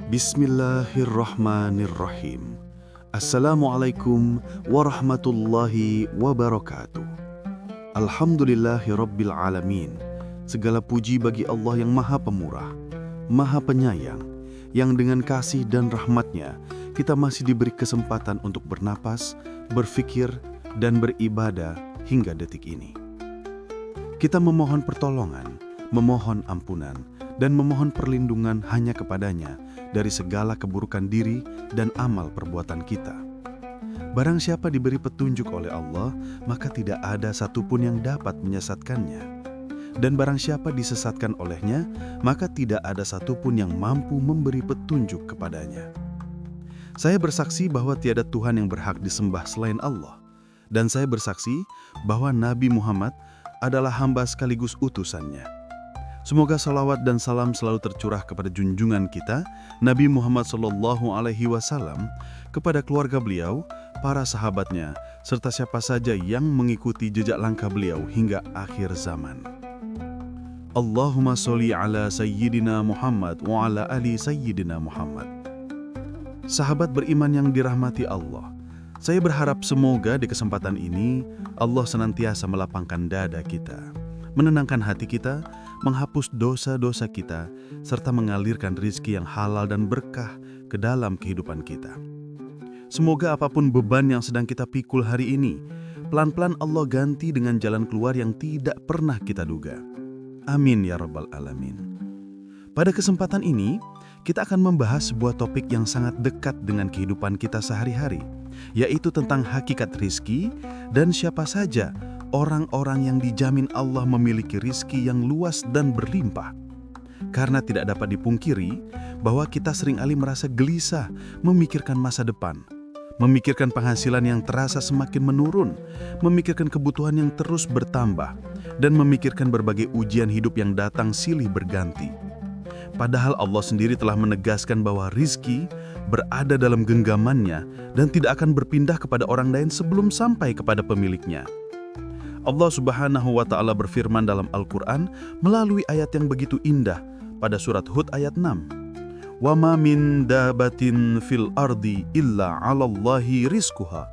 Bismillahirrahmanirrahim. Assalamualaikum warahmatullahi wabarakatuh. Alhamdulillahirabbil alamin. Segala puji bagi Allah yang Maha Pemurah, Maha Penyayang, yang dengan kasih dan rahmat-Nya kita masih diberi kesempatan untuk bernapas, berfikir, dan beribadah hingga detik ini. Kita memohon pertolongan, memohon ampunan, dan memohon perlindungan hanya kepadanya dari segala keburukan diri dan amal perbuatan kita. Barang siapa diberi petunjuk oleh Allah, maka tidak ada satupun yang dapat menyesatkannya. Dan barang siapa disesatkan olehnya, maka tidak ada satupun yang mampu memberi petunjuk kepadanya. Saya bersaksi bahwa tiada Tuhan yang berhak disembah selain Allah. Dan saya bersaksi bahwa Nabi Muhammad adalah hamba sekaligus utusannya. Semoga salawat dan salam selalu tercurah kepada junjungan kita, Nabi Muhammad SAW, kepada keluarga beliau, para sahabatnya, serta siapa saja yang mengikuti jejak langkah beliau hingga akhir zaman. Allahumma sholli ala Sayyidina Muhammad wa ala ali Sayyidina Muhammad. Sahabat beriman yang dirahmati Allah, saya berharap semoga di kesempatan ini Allah senantiasa melapangkan dada kita, menenangkan hati kita, menghapus dosa-dosa kita, serta mengalirkan rizki yang halal dan berkah ke dalam kehidupan kita. Semoga apapun beban yang sedang kita pikul hari ini, pelan-pelan Allah ganti dengan jalan keluar yang tidak pernah kita duga. Amin ya rabbal alamin. Pada kesempatan ini, kita akan membahas sebuah topik yang sangat dekat dengan kehidupan kita sehari-hari, yaitu tentang hakikat rizki dan siapa saja orang-orang yang dijamin Allah memiliki rizki yang luas dan berlimpah. Karena tidak dapat dipungkiri bahwa kita seringkali merasa gelisah memikirkan masa depan, memikirkan penghasilan yang terasa semakin menurun, memikirkan kebutuhan yang terus bertambah, dan memikirkan berbagai ujian hidup yang datang silih berganti. Padahal Allah sendiri telah menegaskan bahwa rizki berada dalam genggamannya dan tidak akan berpindah kepada orang lain sebelum sampai kepada pemiliknya. Allah Subhanahu wa Ta'ala berfirman dalam Al-Quran melalui ayat yang begitu indah pada surat Hud ayat 6. Wa ma min dabatin fil ardi illa 'alallahi rizquha.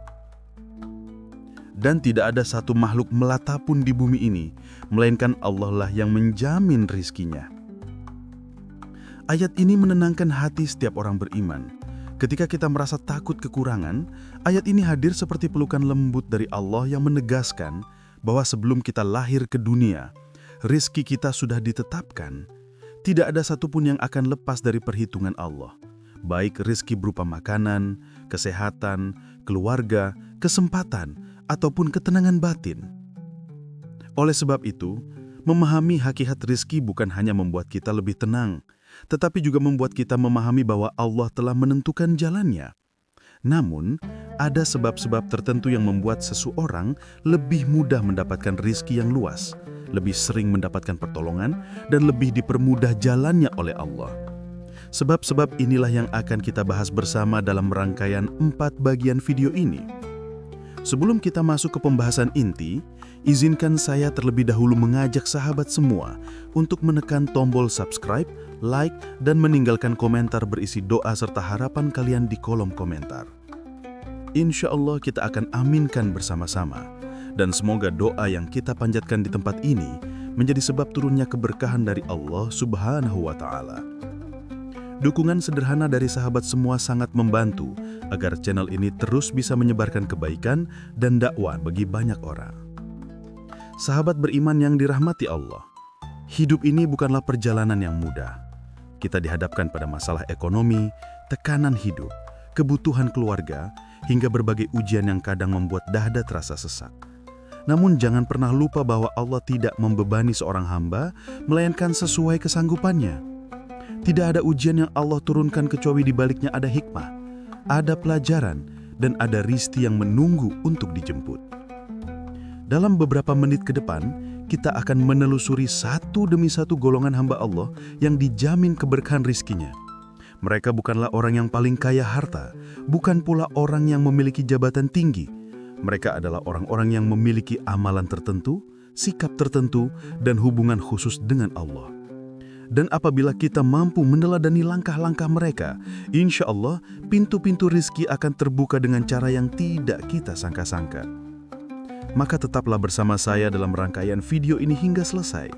Dan tidak ada satu makhluk melata pun di bumi ini, melainkan Allah lah yang menjamin rizkinya. Ayat ini menenangkan hati setiap orang beriman. Ketika kita merasa takut kekurangan, ayat ini hadir seperti pelukan lembut dari Allah yang menegaskan bahwa sebelum kita lahir ke dunia, rizki kita sudah ditetapkan. Tidak ada satupun yang akan lepas dari perhitungan Allah. Baik rizki berupa makanan, kesehatan, keluarga, kesempatan, ataupun ketenangan batin. Oleh sebab itu, memahami hakikat rizki bukan hanya membuat kita lebih tenang, tetapi juga membuat kita memahami bahwa Allah telah menentukan jalannya. Namun, ada sebab-sebab tertentu yang membuat seseorang lebih mudah mendapatkan rizki yang luas, lebih sering mendapatkan pertolongan, dan lebih dipermudah jalannya oleh Allah. Sebab-sebab inilah yang akan kita bahas bersama dalam rangkaian 4 bagian video ini. Sebelum kita masuk ke pembahasan inti, izinkan saya terlebih dahulu mengajak sahabat semua untuk menekan tombol subscribe, like, dan meninggalkan komentar berisi doa serta harapan kalian di kolom komentar. Insya Allah kita akan aminkan bersama-sama, dan semoga doa yang kita panjatkan di tempat ini menjadi sebab turunnya keberkahan dari Allah Subhanahu wa Ta'ala. Dukungan sederhana dari sahabat semua sangat membantu agar channel ini terus bisa menyebarkan kebaikan dan dakwah bagi banyak orang. Sahabat beriman yang dirahmati Allah, hidup ini bukanlah perjalanan yang mudah. Kita dihadapkan pada masalah ekonomi, tekanan hidup, kebutuhan keluarga, hingga berbagai ujian yang kadang membuat dada terasa sesak. Namun jangan pernah lupa bahwa Allah tidak membebani seorang hamba, melainkan sesuai kesanggupannya. Tidak ada ujian yang Allah turunkan kecuali di baliknya ada hikmah, ada pelajaran, dan ada rizki yang menunggu untuk dijemput. Dalam beberapa menit ke depan, kita akan menelusuri satu demi satu golongan hamba Allah yang dijamin keberkahan rizkinya. Mereka bukanlah orang yang paling kaya harta, bukan pula orang yang memiliki jabatan tinggi. Mereka adalah orang-orang yang memiliki amalan tertentu, sikap tertentu, dan hubungan khusus dengan Allah. Dan apabila kita mampu meneladani langkah-langkah mereka, insya Allah pintu-pintu rizki akan terbuka dengan cara yang tidak kita sangka-sangka. Maka tetaplah bersama saya dalam rangkaian video ini hingga selesai.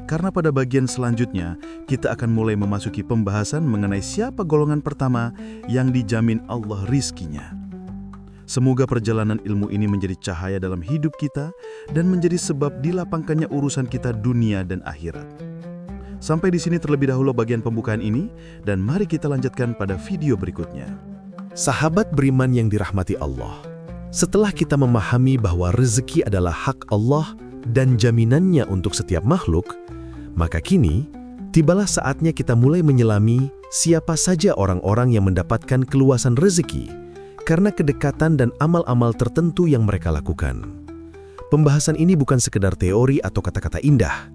Karena pada bagian selanjutnya, kita akan mulai memasuki pembahasan mengenai siapa golongan pertama yang dijamin Allah rizkinya. Semoga perjalanan ilmu ini menjadi cahaya dalam hidup kita dan menjadi sebab dilapangkannya urusan kita dunia dan akhirat. Sampai di sini terlebih dahulu bagian pembukaan ini, dan mari kita lanjutkan pada video berikutnya. Sahabat beriman yang dirahmati Allah, setelah kita memahami bahwa rezeki adalah hak Allah dan jaminannya untuk setiap makhluk, maka kini tibalah saatnya kita mulai menyelami siapa saja orang-orang yang mendapatkan keluasan rezeki karena kedekatan dan amal-amal tertentu yang mereka lakukan. Pembahasan ini bukan sekedar teori atau kata-kata indah,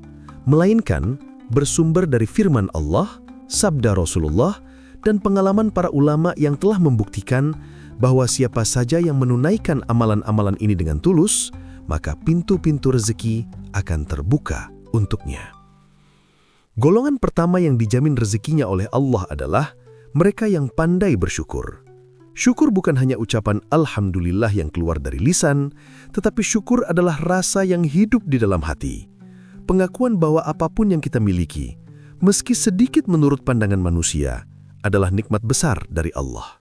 melainkan bersumber dari firman Allah, sabda Rasulullah, dan pengalaman para ulama yang telah membuktikan bahwa siapa saja yang menunaikan amalan-amalan ini dengan tulus, maka pintu-pintu rezeki akan terbuka untuknya. Golongan pertama yang dijamin rezekinya oleh Allah adalah mereka yang pandai bersyukur. Syukur bukan hanya ucapan Alhamdulillah yang keluar dari lisan, tetapi syukur adalah rasa yang hidup di dalam hati. Pengakuan bahwa apapun yang kita miliki, meski sedikit menurut pandangan manusia, adalah nikmat besar dari Allah.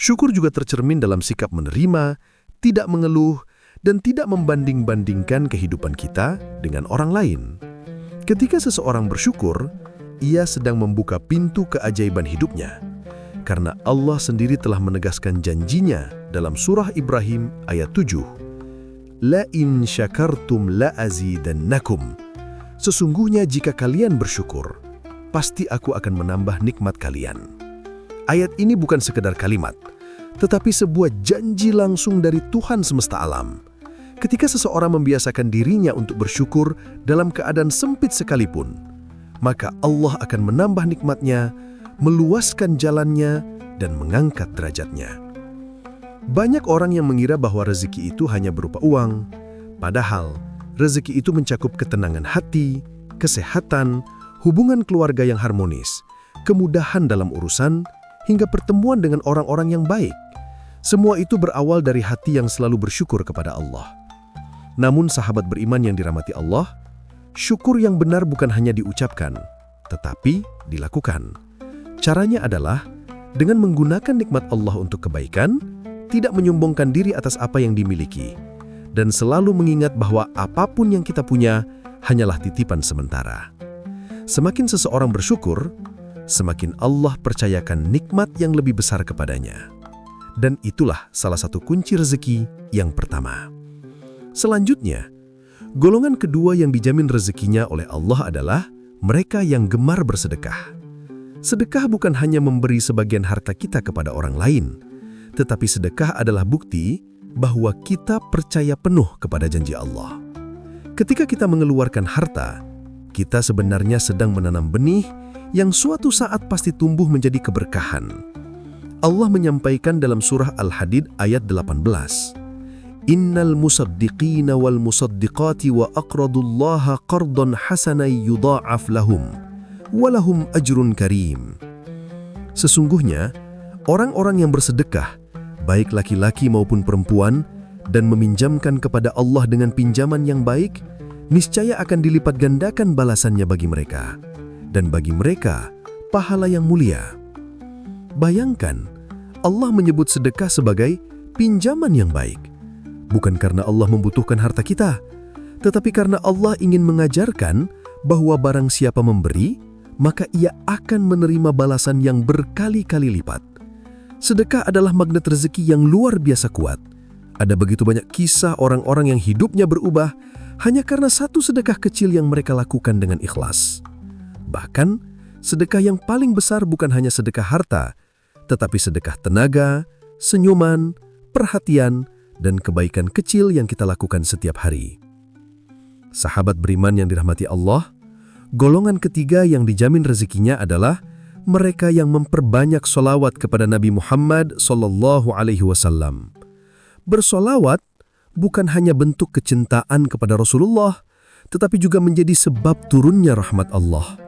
Syukur juga tercermin dalam sikap menerima, tidak mengeluh, dan tidak membanding-bandingkan kehidupan kita dengan orang lain. Ketika seseorang bersyukur, ia sedang membuka pintu keajaiban hidupnya. Karena Allah sendiri telah menegaskan janjinya dalam surah Ibrahim ayat 7. La in syakartum la azidannakum. Sesungguhnya jika kalian bersyukur, pasti aku akan menambah nikmat kalian. Ayat ini bukan sekedar kalimat, tetapi sebuah janji langsung dari Tuhan semesta alam. Ketika seseorang membiasakan dirinya untuk bersyukur dalam keadaan sempit sekalipun, maka Allah akan menambah nikmatnya, meluaskan jalannya, dan mengangkat derajatnya. Banyak orang yang mengira bahwa rezeki itu hanya berupa uang, padahal rezeki itu mencakup ketenangan hati, kesehatan, hubungan keluarga yang harmonis, kemudahan dalam urusan, hingga pertemuan dengan orang-orang yang baik. Semua itu berawal dari hati yang selalu bersyukur kepada Allah. Namun sahabat beriman yang dirahmati Allah, syukur yang benar bukan hanya diucapkan, tetapi dilakukan. Caranya adalah dengan menggunakan nikmat Allah untuk kebaikan, tidak menyombongkan diri atas apa yang dimiliki, dan selalu mengingat bahwa apapun yang kita punya hanyalah titipan sementara. Semakin seseorang bersyukur, semakin Allah percayakan nikmat yang lebih besar kepadanya. Dan itulah salah satu kunci rezeki yang pertama. Selanjutnya, golongan kedua yang dijamin rezekinya oleh Allah adalah mereka yang gemar bersedekah. Sedekah bukan hanya memberi sebagian harta kita kepada orang lain, tetapi sedekah adalah bukti bahwa kita percaya penuh kepada janji Allah. Ketika kita mengeluarkan harta, kita sebenarnya sedang menanam benih yang suatu saat pasti tumbuh menjadi keberkahan. Allah menyampaikan dalam surah Al-Hadid ayat 18, Innal musaddiqina wal musaddiqati wa aqradullaha qardan hasanay yudha'af lahum, walahum ajrun karim. Sesungguhnya, orang-orang yang bersedekah, baik laki-laki maupun perempuan, dan meminjamkan kepada Allah dengan pinjaman yang baik, niscaya akan dilipat gandakan balasannya bagi mereka. Dan bagi mereka, pahala yang mulia. Bayangkan, Allah menyebut sedekah sebagai pinjaman yang baik. Bukan karena Allah membutuhkan harta kita, tetapi karena Allah ingin mengajarkan bahwa barang siapa memberi, maka ia akan menerima balasan yang berkali-kali lipat. Sedekah adalah magnet rezeki yang luar biasa kuat. Ada begitu banyak kisah orang-orang yang hidupnya berubah hanya karena satu sedekah kecil yang mereka lakukan dengan ikhlas. Bahkan, sedekah yang paling besar bukan hanya sedekah harta, tetapi sedekah tenaga, senyuman, perhatian, dan kebaikan kecil yang kita lakukan setiap hari. Sahabat beriman yang dirahmati Allah, golongan ketiga yang dijamin rezekinya adalah mereka yang memperbanyak sholawat kepada Nabi Muhammad SAW. Bersolawat bukan hanya bentuk kecintaan kepada Rasulullah, tetapi juga menjadi sebab turunnya rahmat Allah.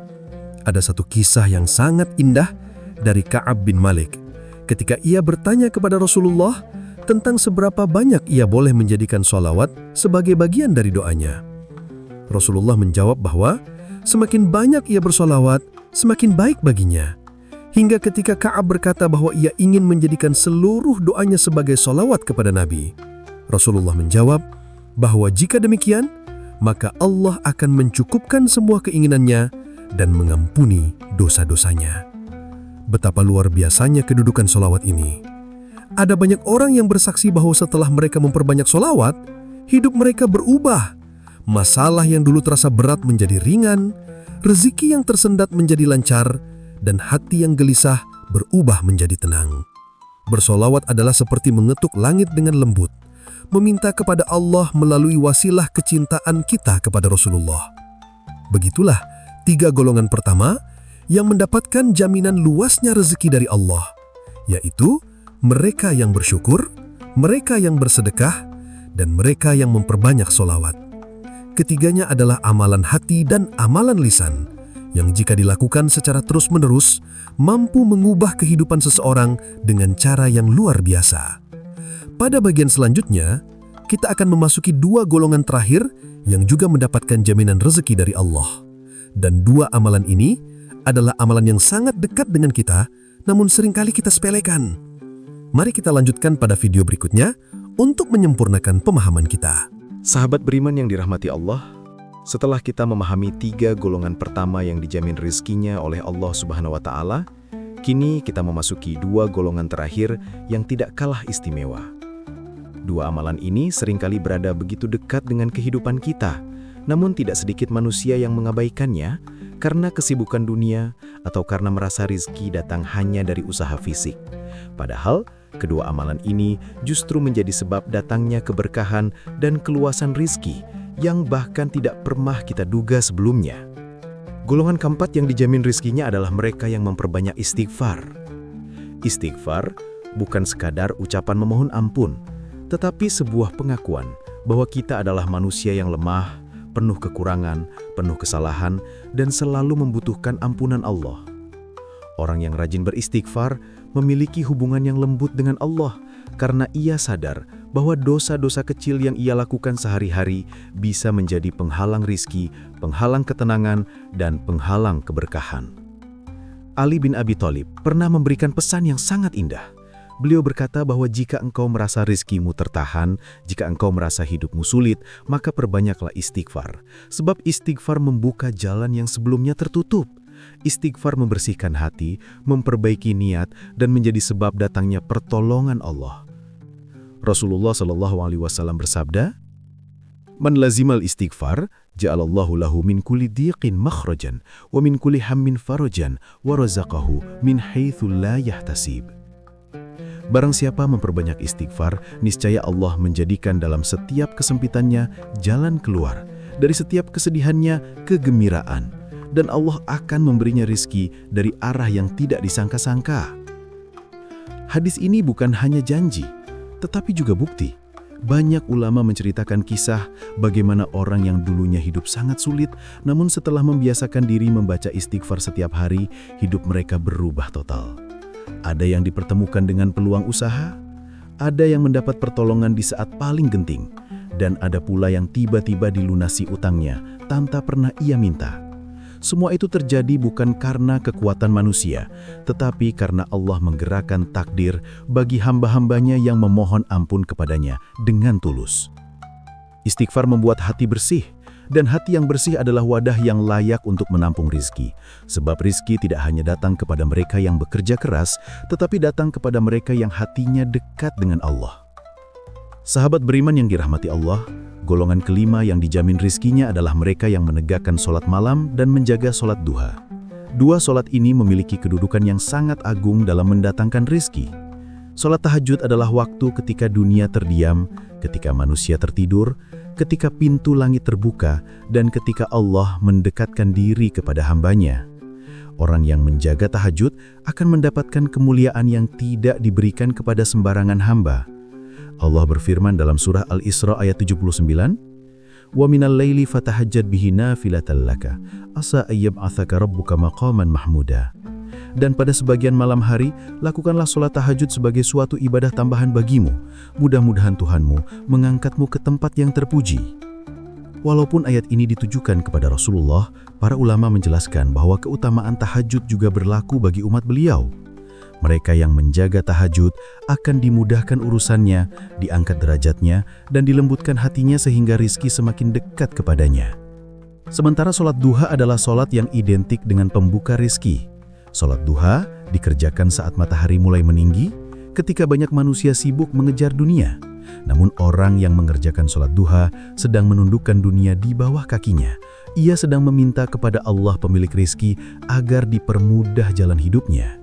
ada satu kisah yang sangat indah dari Ka'ab bin Malik ketika ia bertanya kepada Rasulullah tentang seberapa banyak ia boleh menjadikan sholawat sebagai bagian dari doanya. Rasulullah menjawab bahwa semakin banyak ia bersolawat, semakin baik baginya. Hingga ketika Ka'ab berkata bahwa ia ingin menjadikan seluruh doanya sebagai solawat kepada Nabi, Rasulullah menjawab bahwa jika demikian, maka Allah akan mencukupkan semua keinginannya dan mengampuni dosa-dosanya. Betapa luar biasanya kedudukan solawat ini. Ada banyak orang yang bersaksi bahwa setelah mereka memperbanyak solawat, hidup mereka berubah. Masalah yang dulu terasa berat menjadi ringan, rezeki yang tersendat menjadi lancar, dan hati yang gelisah berubah menjadi tenang. Bersolawat adalah seperti mengetuk langit dengan lembut, meminta kepada Allah melalui wasilah kecintaan kita kepada Rasulullah. Begitulah 3 golongan pertama yang mendapatkan jaminan luasnya rezeki dari Allah, yaitu mereka yang bersyukur, mereka yang bersedekah, dan mereka yang memperbanyak solawat. Ketiganya adalah amalan hati dan amalan lisan, yang jika dilakukan secara terus-menerus, mampu mengubah kehidupan seseorang dengan cara yang luar biasa. Pada bagian selanjutnya, kita akan memasuki 2 golongan terakhir yang juga mendapatkan jaminan rezeki dari Allah. Dan 2 amalan ini adalah amalan yang sangat dekat dengan kita, namun seringkali kita sepelekan. Mari kita lanjutkan pada video berikutnya untuk menyempurnakan pemahaman kita. Sahabat beriman yang dirahmati Allah, setelah kita memahami 3 golongan pertama yang dijamin rezekinya oleh Allah Subhanahu wa Ta'ala, kini kita memasuki 2 golongan terakhir yang tidak kalah istimewa. 2 amalan ini seringkali berada begitu dekat dengan kehidupan kita, namun tidak sedikit manusia yang mengabaikannya karena kesibukan dunia atau karena merasa rezeki datang hanya dari usaha fisik. Padahal, kedua amalan ini justru menjadi sebab datangnya keberkahan dan keluasan rezeki yang bahkan tidak pernah kita duga sebelumnya. Golongan keempat yang dijamin rezekinya adalah mereka yang memperbanyak istighfar. Istighfar bukan sekadar ucapan memohon ampun, tetapi sebuah pengakuan bahwa kita adalah manusia yang lemah, penuh kekurangan, penuh kesalahan, dan selalu membutuhkan ampunan Allah. Orang yang rajin beristighfar memiliki hubungan yang lembut dengan Allah karena ia sadar bahwa dosa-dosa kecil yang ia lakukan sehari-hari bisa menjadi penghalang rizki, penghalang ketenangan, dan penghalang keberkahan. Ali bin Abi Thalib pernah memberikan pesan yang sangat indah. Beliau berkata bahwa jika engkau merasa rizkimu tertahan, jika engkau merasa hidupmu sulit, maka perbanyaklah istighfar. Sebab istighfar membuka jalan yang sebelumnya tertutup. Istighfar membersihkan hati, memperbaiki niat, dan menjadi sebab datangnya pertolongan Allah. Rasulullah SAW bersabda, "Man lazimal istighfar, ja'alallahu lahu min kulli dhiqin makhrajan, wa min kulli hammin farajan, wa razaqahu min haitsu la yahtasib." Barang siapa memperbanyak istighfar, niscaya Allah menjadikan dalam setiap kesempitannya jalan keluar, dari setiap kesedihannya kegembiraan, dan Allah akan memberinya rizki dari arah yang tidak disangka-sangka. Hadis ini bukan hanya janji, tetapi juga bukti. Banyak ulama menceritakan kisah bagaimana orang yang dulunya hidup sangat sulit, namun setelah membiasakan diri membaca istighfar setiap hari, hidup mereka berubah total. Ada yang dipertemukan dengan peluang usaha, ada yang mendapat pertolongan di saat paling genting, dan ada pula yang tiba-tiba dilunasi utangnya tanpa pernah ia minta. Semua itu terjadi bukan karena kekuatan manusia, tetapi karena Allah menggerakkan takdir bagi hamba-hambanya yang memohon ampun kepadanya dengan tulus. Istighfar membuat hati bersih, dan hati yang bersih adalah wadah yang layak untuk menampung rizki. Sebab rizki tidak hanya datang kepada mereka yang bekerja keras, tetapi datang kepada mereka yang hatinya dekat dengan Allah. Sahabat beriman yang dirahmati Allah, golongan kelima yang dijamin rizkinya adalah mereka yang menegakkan sholat malam dan menjaga sholat duha. 2 sholat ini memiliki kedudukan yang sangat agung dalam mendatangkan rizki. Sholat tahajud adalah waktu ketika dunia terdiam, ketika manusia tertidur, ketika pintu langit terbuka, dan ketika Allah mendekatkan diri kepada hambanya. Orang yang menjaga tahajud akan mendapatkan kemuliaan yang tidak diberikan kepada sembarangan hamba. Allah berfirman dalam surah Al-Isra ayat 79, wa minal laili fatahajjad bihi nafilatan laka asa ayyab'atsaka rabbuka maqaman mahmuda. Dan pada sebagian malam hari, lakukanlah sholat tahajud sebagai suatu ibadah tambahan bagimu. Mudah-mudahan Tuhanmu mengangkatmu ke tempat yang terpuji. Walaupun ayat ini ditujukan kepada Rasulullah, para ulama menjelaskan bahwa keutamaan tahajud juga berlaku bagi umat beliau. Mereka yang menjaga tahajud akan dimudahkan urusannya, diangkat derajatnya, dan dilembutkan hatinya sehingga rizki semakin dekat kepadanya. Sementara sholat duha adalah sholat yang identik dengan pembuka rizki. Sholat duha dikerjakan saat matahari mulai meninggi, ketika banyak manusia sibuk mengejar dunia. Namun orang yang mengerjakan sholat duha sedang menundukkan dunia di bawah kakinya. Ia sedang meminta kepada Allah pemilik rizki agar dipermudah jalan hidupnya.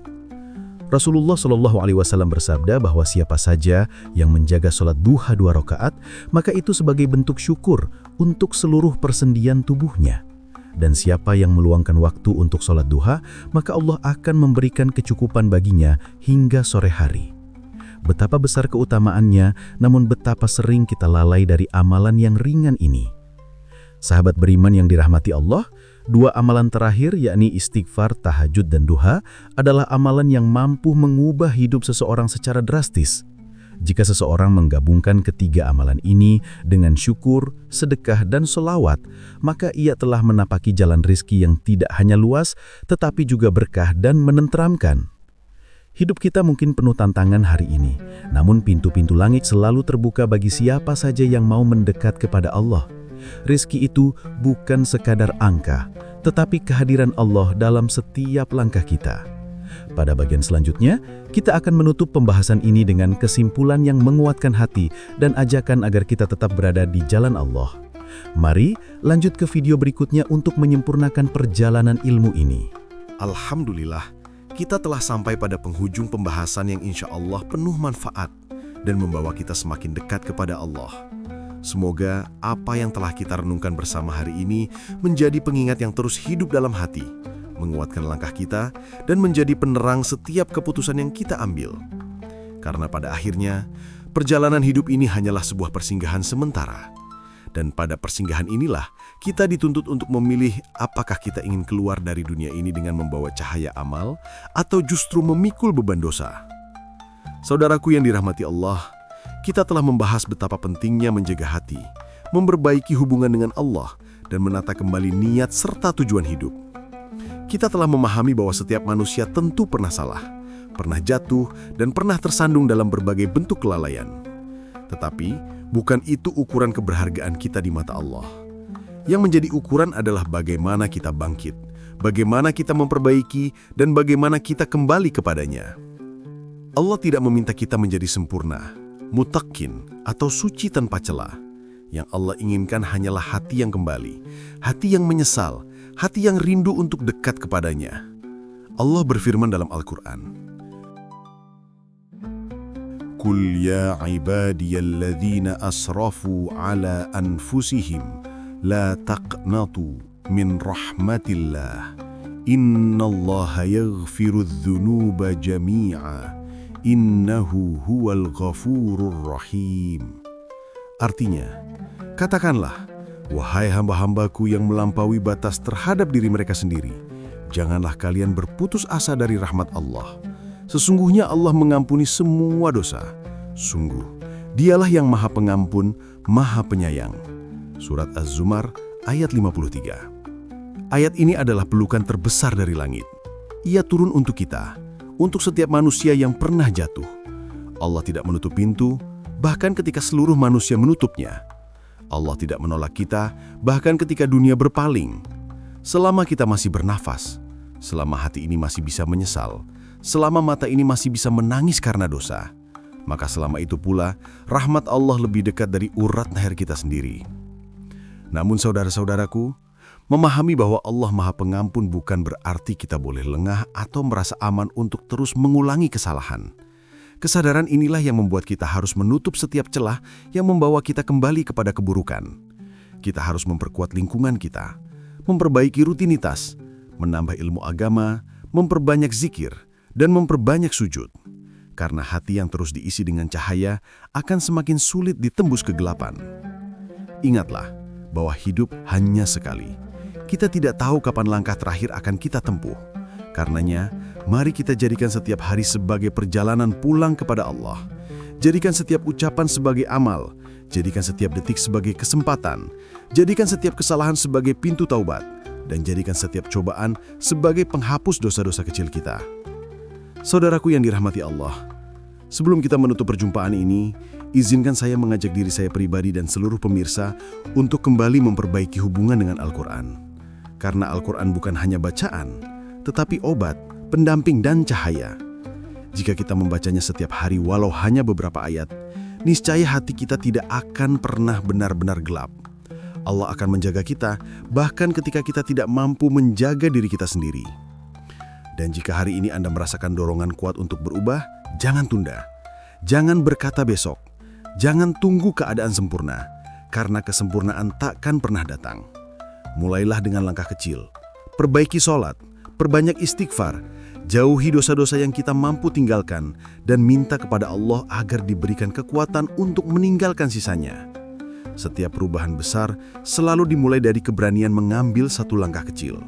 Rasulullah SAW bersabda bahwa siapa saja yang menjaga sholat duha 2 rakaat, maka itu sebagai bentuk syukur untuk seluruh persendian tubuhnya. Dan siapa yang meluangkan waktu untuk sholat duha, maka Allah akan memberikan kecukupan baginya hingga sore hari. Betapa besar keutamaannya, namun betapa sering kita lalai dari amalan yang ringan ini. Sahabat beriman yang dirahmati Allah, 2 amalan terakhir yakni istighfar, tahajud, dan duha adalah amalan yang mampu mengubah hidup seseorang secara drastis. Jika seseorang menggabungkan ketiga amalan ini dengan syukur, sedekah, dan sholawat, maka ia telah menapaki jalan rizki yang tidak hanya luas, tetapi juga berkah dan menenteramkan. Hidup kita mungkin penuh tantangan hari ini, namun pintu-pintu langit selalu terbuka bagi siapa saja yang mau mendekat kepada Allah. Rizki itu bukan sekadar angka, tetapi kehadiran Allah dalam setiap langkah kita. Pada bagian selanjutnya, kita akan menutup pembahasan ini dengan kesimpulan yang menguatkan hati dan ajakan agar kita tetap berada di jalan Allah. Mari lanjut ke video berikutnya untuk menyempurnakan perjalanan ilmu ini. Alhamdulillah, kita telah sampai pada penghujung pembahasan yang insya Allah penuh manfaat dan membawa kita semakin dekat kepada Allah. Semoga apa yang telah kita renungkan bersama hari ini menjadi pengingat yang terus hidup dalam hati, menguatkan langkah kita, dan menjadi penerang setiap keputusan yang kita ambil. Karena pada akhirnya, perjalanan hidup ini hanyalah sebuah persinggahan sementara. Dan pada persinggahan inilah, kita dituntut untuk memilih apakah kita ingin keluar dari dunia ini dengan membawa cahaya amal, atau justru memikul beban dosa. Saudaraku yang dirahmati Allah, kita telah membahas betapa pentingnya menjaga hati, memperbaiki hubungan dengan Allah, dan menata kembali niat serta tujuan hidup. Kita telah memahami bahwa setiap manusia tentu pernah salah, pernah jatuh, dan pernah tersandung dalam berbagai bentuk kelalaian. Tetapi, bukan itu ukuran keberhargaan kita di mata Allah. Yang menjadi ukuran adalah bagaimana kita bangkit, bagaimana kita memperbaiki, dan bagaimana kita kembali kepadanya. Allah tidak meminta kita menjadi sempurna, mutakin, atau suci tanpa celah. Yang Allah inginkan hanyalah hati yang kembali, hati yang menyesal, hati yang rindu untuk dekat kepadanya. Allah berfirman dalam Al-Quran, Qul ya ibadiyalladzina asrafu ala anfusihim la taqnatu min rahmatillah innallaha yaghfirudz dzunuba jami'a innahu huwal ghafurur rahim. Artinya, katakanlah, wahai hamba-hambaku yang melampaui batas terhadap diri mereka sendiri, janganlah kalian berputus asa dari rahmat Allah. Sesungguhnya Allah mengampuni semua dosa. Sungguh, Dialah yang Maha Pengampun, Maha Penyayang. Surat Az-Zumar ayat 53. Ayat ini adalah pelukan terbesar dari langit. Ia turun untuk kita, untuk setiap manusia yang pernah jatuh. Allah tidak menutup pintu, bahkan ketika seluruh manusia menutupnya. Allah tidak menolak kita, bahkan ketika dunia berpaling. Selama kita masih bernafas, selama hati ini masih bisa menyesal, selama mata ini masih bisa menangis karena dosa, maka selama itu pula rahmat Allah lebih dekat dari urat leher kita sendiri. Namun saudara-saudaraku, memahami bahwa Allah Maha Pengampun bukan berarti kita boleh lengah atau merasa aman untuk terus mengulangi kesalahan. Kesadaran inilah yang membuat kita harus menutup setiap celah yang membawa kita kembali kepada keburukan. Kita harus memperkuat lingkungan kita, memperbaiki rutinitas, menambah ilmu agama, memperbanyak zikir, dan memperbanyak sujud. Karena hati yang terus diisi dengan cahaya akan semakin sulit ditembus kegelapan. Ingatlah bahwa hidup hanya sekali. Kita tidak tahu kapan langkah terakhir akan kita tempuh. Karenanya, mari kita jadikan setiap hari sebagai perjalanan pulang kepada Allah. Jadikan setiap ucapan sebagai amal. Jadikan setiap detik sebagai kesempatan. Jadikan setiap kesalahan sebagai pintu taubat. Dan jadikan setiap cobaan sebagai penghapus dosa-dosa kecil kita. Saudaraku yang dirahmati Allah, sebelum kita menutup perjumpaan ini, izinkan saya mengajak diri saya pribadi dan seluruh pemirsa untuk kembali memperbaiki hubungan dengan Al-Quran. Karena Al-Quran bukan hanya bacaan, tetapi obat, pendamping, dan cahaya. Jika kita membacanya setiap hari walau hanya beberapa ayat, niscaya hati kita tidak akan pernah benar-benar gelap. Allah akan menjaga kita, bahkan ketika kita tidak mampu menjaga diri kita sendiri. Dan jika hari ini Anda merasakan dorongan kuat untuk berubah, jangan tunda. Jangan berkata besok. Jangan tunggu keadaan sempurna, karena kesempurnaan takkan pernah datang. Mulailah dengan langkah kecil. Perbaiki sholat, perbanyak istighfar, jauhi dosa-dosa yang kita mampu tinggalkan, dan minta kepada Allah agar diberikan kekuatan untuk meninggalkan sisanya. Setiap perubahan besar selalu dimulai dari keberanian mengambil satu langkah kecil.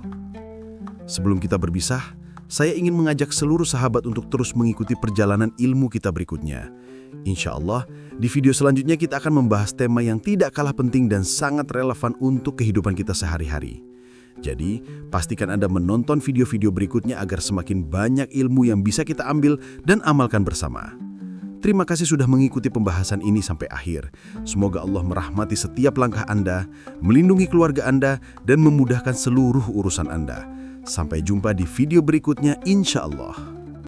Sebelum kita berpisah, saya ingin mengajak seluruh sahabat untuk terus mengikuti perjalanan ilmu kita berikutnya. Insya Allah, di video selanjutnya kita akan membahas tema yang tidak kalah penting dan sangat relevan untuk kehidupan kita sehari-hari. Jadi, pastikan Anda menonton video-video berikutnya agar semakin banyak ilmu yang bisa kita ambil dan amalkan bersama. Terima kasih sudah mengikuti pembahasan ini sampai akhir. Semoga Allah merahmati setiap langkah Anda, melindungi keluarga Anda, dan memudahkan seluruh urusan Anda. Sampai jumpa di video berikutnya, insya Allah.